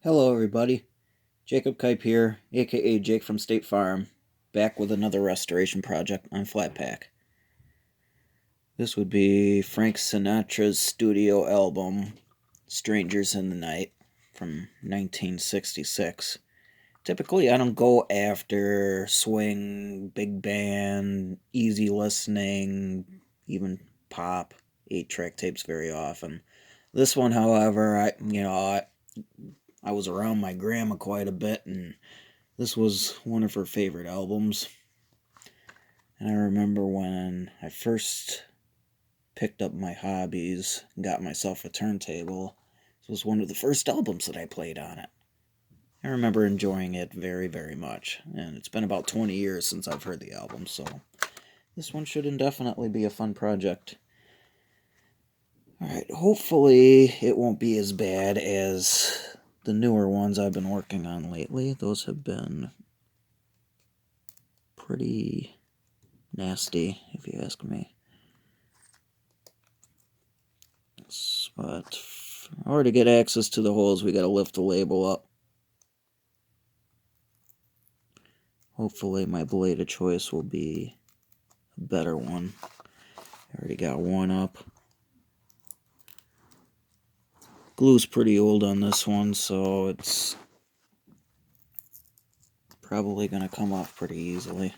Hello, everybody. Jacob Kipe here, aka Jake from State Farm, back with another restoration project on Flatpak. This would be Frank Sinatra's studio album, Strangers in the Night, from 1966. Typically, I don't go after swing, big band, easy listening, even pop 8-track tapes very often. This one, however, I was around my grandma quite a bit, and this was one of her favorite albums. And I remember when I first picked up my hobbies and got myself a turntable, this was one of the first albums that I played on it. I remember enjoying it very, very much. And it's been about 20 years since I've heard the album, so this one should indefinitely be a fun project. Alright, hopefully it won't be as bad as the newer ones I've been working on lately. Those have been pretty nasty, if you ask me. But in order to get access to the holes, we gotta lift the label up. Hopefully my blade of choice will be a better one. I already got one up. Glue's pretty old on this one, so it's probably gonna come off pretty easily.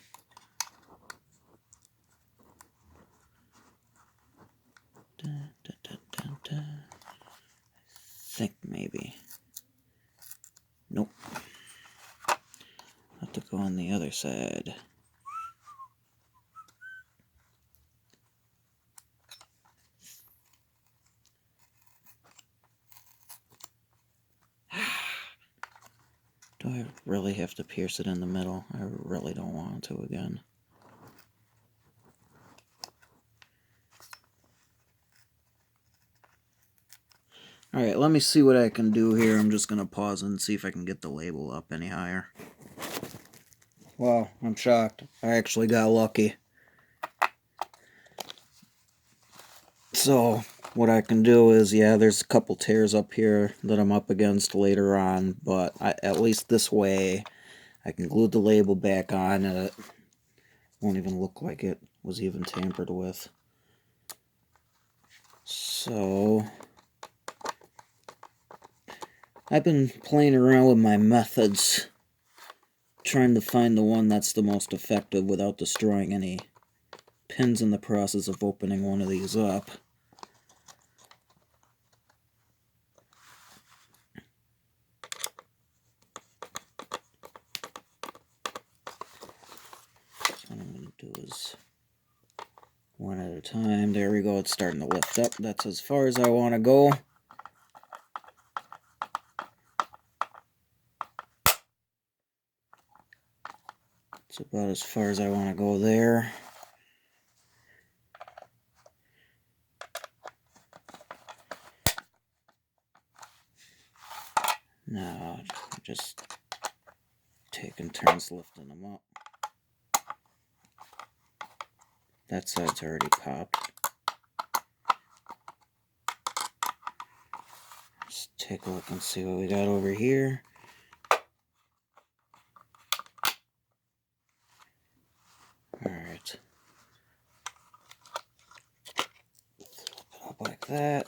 I think maybe. Nope. Have to go on the other side. Do I really have to pierce it in the middle? I really don't want to again. Alright, let me see what I can do here. I'm just going to pause and see if I can get the label up any higher. Wow, I'm shocked. I actually got lucky. So, what I can do is, yeah, there's a couple tears up here that I'm up against later on, but at least this way, I can glue the label back on and it won't even look like it was even tampered with. So, I've been playing around with my methods, trying to find the one that's the most effective without destroying any pins in the process of opening one of these up. So what I'm going to do is one at a time. There we go, it's starting to lift up. That's as far as I want to go. It's about as far as I want to go there. Now, just taking turns lifting them up. That side's already popped. Let's take a look and see what we got over here. Alright. Flip it up like that.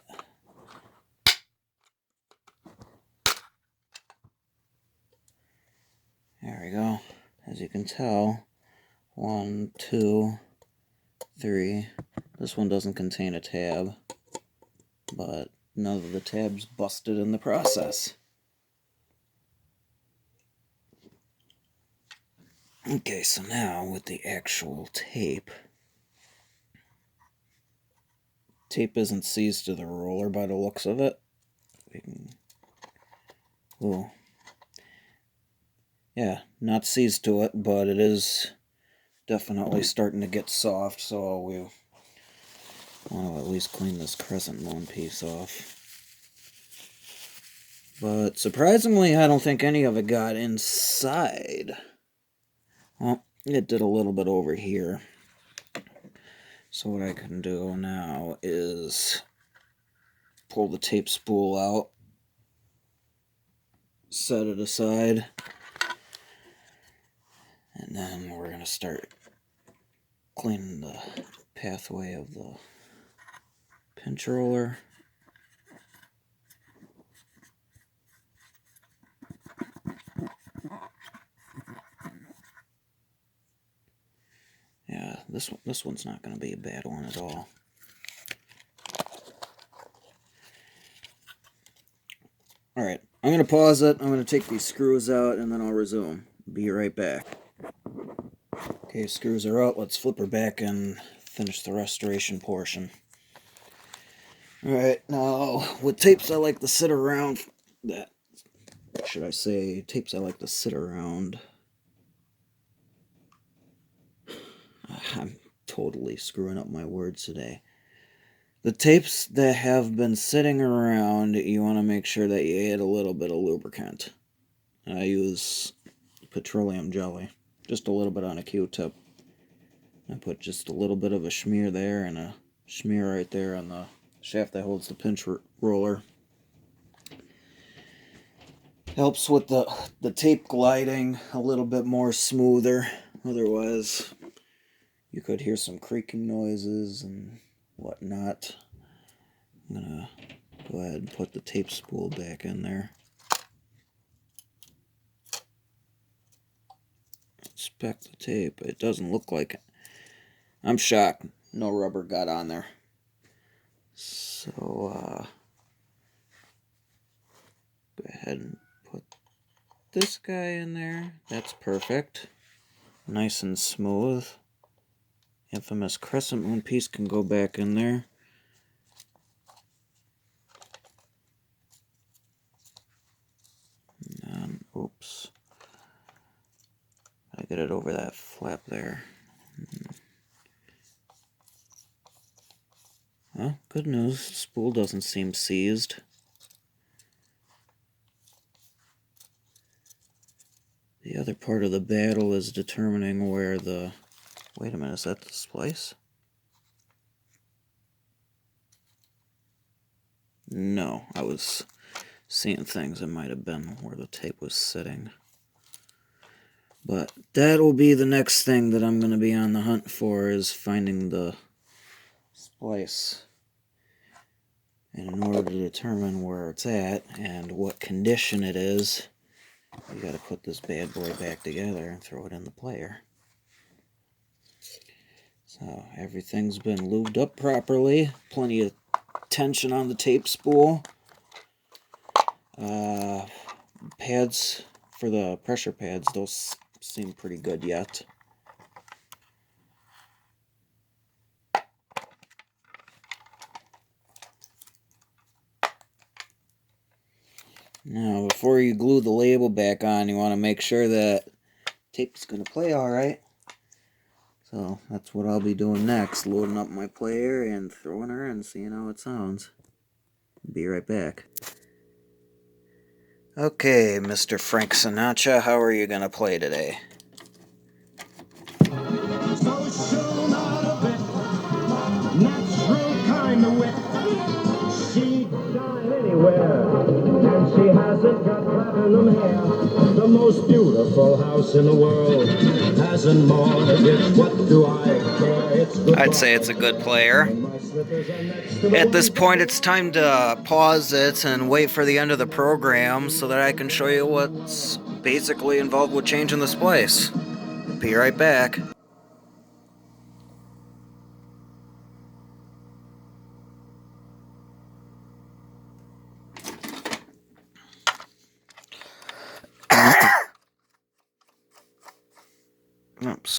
There we go. As you can tell, 1, 2, 3. This one doesn't contain a tab, but none of the tabs busted in the process. Okay, so now with the actual tape. Tape isn't seized to the roller by the looks of it. We can... Ooh. Yeah, not seized to it, but it is definitely starting to get soft, so we want to at least clean this crescent moon piece off. But surprisingly, I don't think any of it got inside. Well, it did a little bit over here. So what I can do now is pull the tape spool out. set it aside. And then we're going to start cleaning the pathway of the pinch roller. Yeah, this one's not going to be a bad one at all. Alright, I'm going to pause it. I'm going to take these screws out and then I'll resume. Be right back. Okay, screws are out. Let's flip her back and finish the restoration portion. Alright, now with tapes I like to sit around, should I say tapes I like to sit around. I'm totally screwing up my words today. The tapes that have been sitting around, you want to make sure that you add a little bit of lubricant. I use petroleum jelly, just a little bit on a Q-tip. I put just a little bit of a smear there and a smear right there on the shaft that holds the pinch roller. Helps with the tape gliding a little bit more smoother. Otherwise, you could hear some creaking noises and whatnot. I'm gonna go ahead and put the tape spool back in there. Inspect the tape. It doesn't look like it. I'm shocked. No rubber got on there. So, go ahead and put this guy in there. That's perfect. Nice and smooth. Infamous crescent moon piece can go back in there. And then, oops. I get it over that flap there. Well, good news. The spool doesn't seem seized. The other part of the battle is determining where the... Wait a minute, is that the splice? No, I was seeing things. It might have been where the tape was sitting. But that'll be the next thing that I'm going to be on the hunt for, is finding the splice. And in order to determine where it's at and what condition it is, you got to put this bad boy back together and throw it in the player. So everything's been lubed up properly. Plenty of tension on the tape spool. Pads for the pressure pads, those seem pretty good yet. Now, before you glue the label back on, you want to make sure that tape's going to play alright. So that's what I'll be doing next, loading up my player and throwing her in, seeing how it sounds. Be right back. Okay, Mr. Frank Sinatra, how are you going to play today? Social, not a bit. Natural kind of wit. She'd dine anywhere, and she hasn't got platinum hair. The most beautiful house in the world hasn't mortgage. What do I care? It's good. I'd say it's a good player. At this point, it's time to pause it and wait for the end of the program so that I can show you what's basically involved with changing the splice. Be right back. Oops.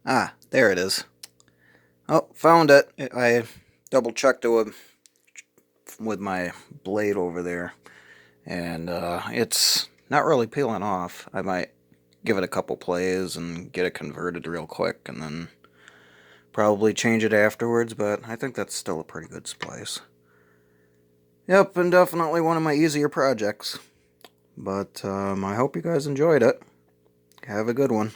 Ah, there it is. Oh, found it. I double checked it with my blade over there, and it's not really peeling off. I might give it a couple plays and get it converted real quick, and then probably change it afterwards, but I think that's still a pretty good splice. Yep, and definitely one of my easier projects. But I hope you guys enjoyed it. Have a good one.